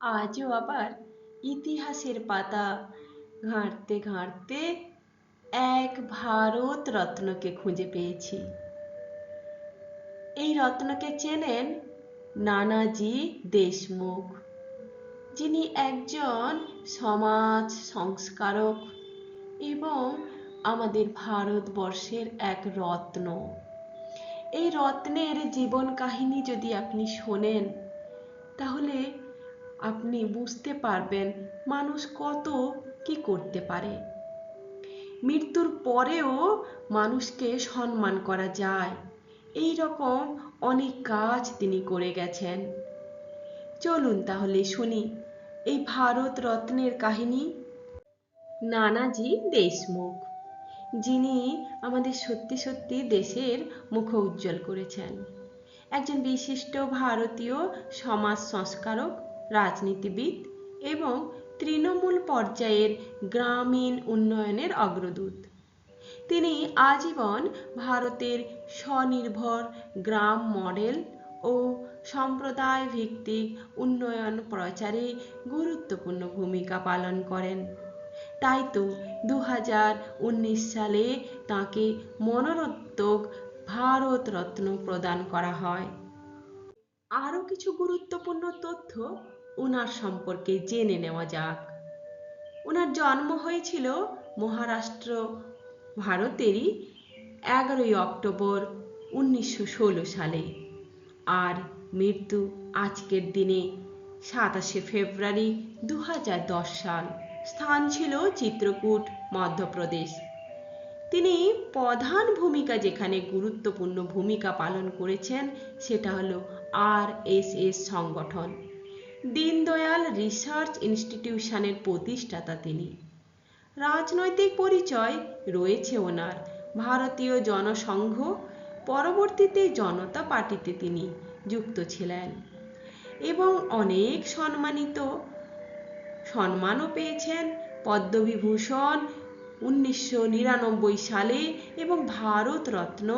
আজও আবার ইতিহাসের পাতা ঘাঁটতে ঘাঁটতে এক ভারত রত্নকে খুঁজে পেয়েছি। এই রত্নকে চেনেন নানাজি দেশমুখ, যিনি একজন সমাজ সংস্কারক এবং আমাদের ভারতবর্ষের এক রত্ন। এই রত্নের জীবন কাহিনী যদি আপনি শোনেন, তাহলে আপনি বুঝতে পারবেন মানুষ কত কি করতে পারে। মৃত্যুর পরেও মানুষকে সম্মান করা যায়, এই রকম অনেক কাজ তিনি করে গেছেন। চলুন তাহলে শুনি এই ভারত রত্নের কাহিনী। নানাজি দেশমুখ, যিনি আমাদের সত্যি সত্যি দেশের মুখ উজ্জ্বল করেছেন, একজন বিশিষ্ট ভারতীয় সমাজ সংস্কারক, রাজনীতিবিদ এবং তৃণমূল পর্যায়ের গ্রামীণ উন্নয়নের অগ্রদূত। তিনি আজীবন ভারতের স্বনির্ভর গ্রাম মডেল ও সম্প্রদায় ভিত্তিক উন্নয়ন প্রচারে গুরুত্বপূর্ণ ভূমিকা পালন করেন। তাই তো 2019 সালে তাকে মরণোত্তর ভারত রত্ন প্রদান করা হয়। আরও কিছু গুরুত্বপূর্ণ তথ্য ওনার সম্পর্কে জেনে নেওয়া যাক। ওনার জন্ম হয়েছিল মহারাষ্ট্র ভারতেরই 11ই অক্টোবর 1916 সালে, আর মৃত্যু আজকের দিনে 27শে ফেব্রুয়ারি 2010 সাল। স্থান ছিল চিত্রকূট, মধ্যপ্রদেশ। তিনি প্রধান ভূমিকা, যেখানে গুরুত্বপূর্ণ ভূমিকা পালন করেছেন, সেটা হলো RSS সংগঠন, দীনদয়াল রিসার্চ ইনস্টিটিউশনের প্রতিষ্ঠাতা তিনি। রাজনৈতিক পরিচয় রয়েছে ওনার ভারতীয় জনসংঘ, পরবর্তীতে জনতা পার্টিতে তিনি যুক্ত ছিলেন এবং অনেক সম্মানও পেয়েছেন। পদ্মবিভূষণ 1999 সালে এবং ভারত রত্ন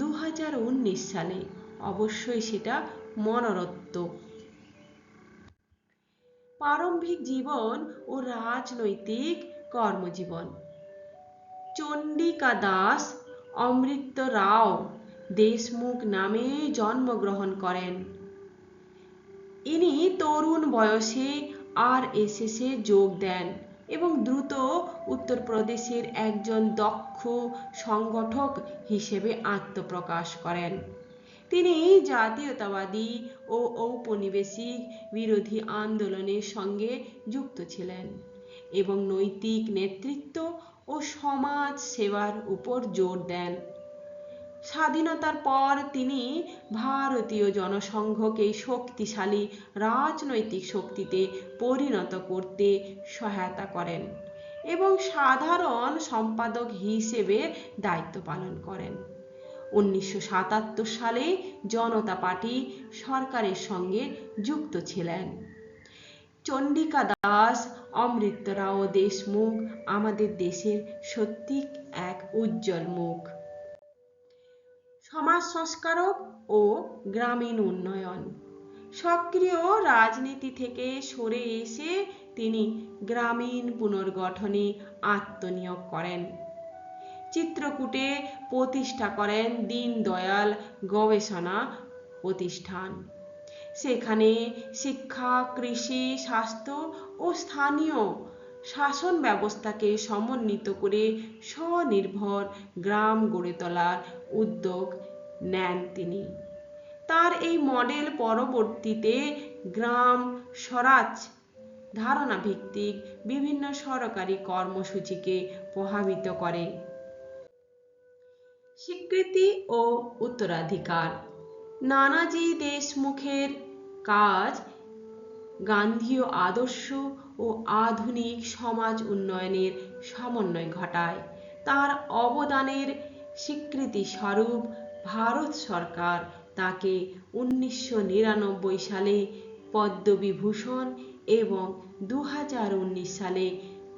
2019 সালে, অবশ্যই সেটা মরণোত্তর। প্রারম্ভিক জীবন ও রাজনৈতিক কর্মজীবন। চন্ডিকা দাস অমৃত রাও দেশমুখ নামে জন্মগ্রহণ করেন। ইনি তরুণ বয়সে RSS-এ যোগ দেন এবং দ্রুত উত্তরপ্রদেশের একজন দক্ষ সংগঠক হিসেবে আত্মপ্রকাশ করেন। তিনি জাতীয়তাবাদী ও ঔপনিবেশিক বিরোধী আন্দোলনের সঙ্গে যুক্ত ছিলেন এবং নৈতিক নেতৃত্ব ও সমাজ সেবার উপর জোর দেন। স্বাধীনতার পর তিনি ভারতীয় জনসংঘকে শক্তিশালী রাজনৈতিক শক্তিতে পরিণত করতে সহায়তা করেন এবং সাধারণ সম্পাদক হিসেবে দায়িত্ব পালন করেন। 1977 সালে জনতা পার্টি সরকারের সঙ্গে যুক্ত ছিলেন। চন্ডিকা দাস অমৃত রাও দেশমুখ আমাদের দেশের সত্যি এক উজ্জ্বল মুখ। সমাজ সংস্কারক ও গ্রামীণ উন্নয়ন। সক্রিয় রাজনীতি থেকে সরে এসে তিনি গ্রামীণ পুনর্গঠনে আত্মনিয়োগ করেন। চিত্রকূটে প্রতিষ্ঠা করেন দীনদয়াল গবেষণা প্রতিষ্ঠান। সেখানে শিক্ষা, কৃষি, স্বাস্থ্য ও স্থানীয় শাসন ব্যবস্থাকে সমন্বিত করে স্বনির্ভর গ্রাম গড়ে তোলার উদ্যোগ নেন তিনি। তার এই মডেল পরবর্তীতে গ্রাম স্বরাজ ধারণা ভিত্তিক বিভিন্ন সরকারি কর্মসূচিকে প্রভাবিত করে। স্বীকৃতি ও উত্তরাধিকার। নানাজি দেশমুখের কাজ গান্ধীয় আদর্শ ও আধুনিক সমাজ উন্নয়নের সমন্বয় ঘটায়। তার অবদানের স্বীকৃতি স্বরূপ ভারত সরকার তাকে 1999 সালে পদ্মবিভূষণ এবং 2019 সালে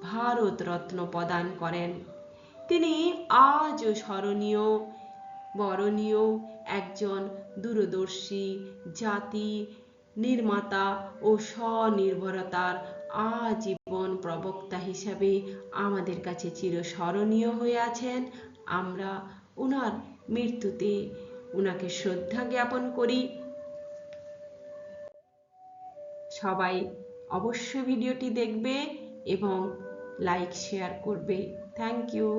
ভারত রত্ন প্রদান করেন। তিনি আজও স্মরণীয় বরণীয় একজন দূরদর্শী, জাতি নির্মাতা ও স্বনির্ভরতার আজীবন প্রবক্তা হিসাবে আমাদের কাছে চিরস্মরণীয় হয়ে আছেন। আমরা ওনার মৃত্যুতে ওনাকে শ্রদ্ধা জ্ঞাপন করি। সবাই অবশ্যই ভিডিওটি দেখবে এবং লাইক শেয়ার করবে। Thank you.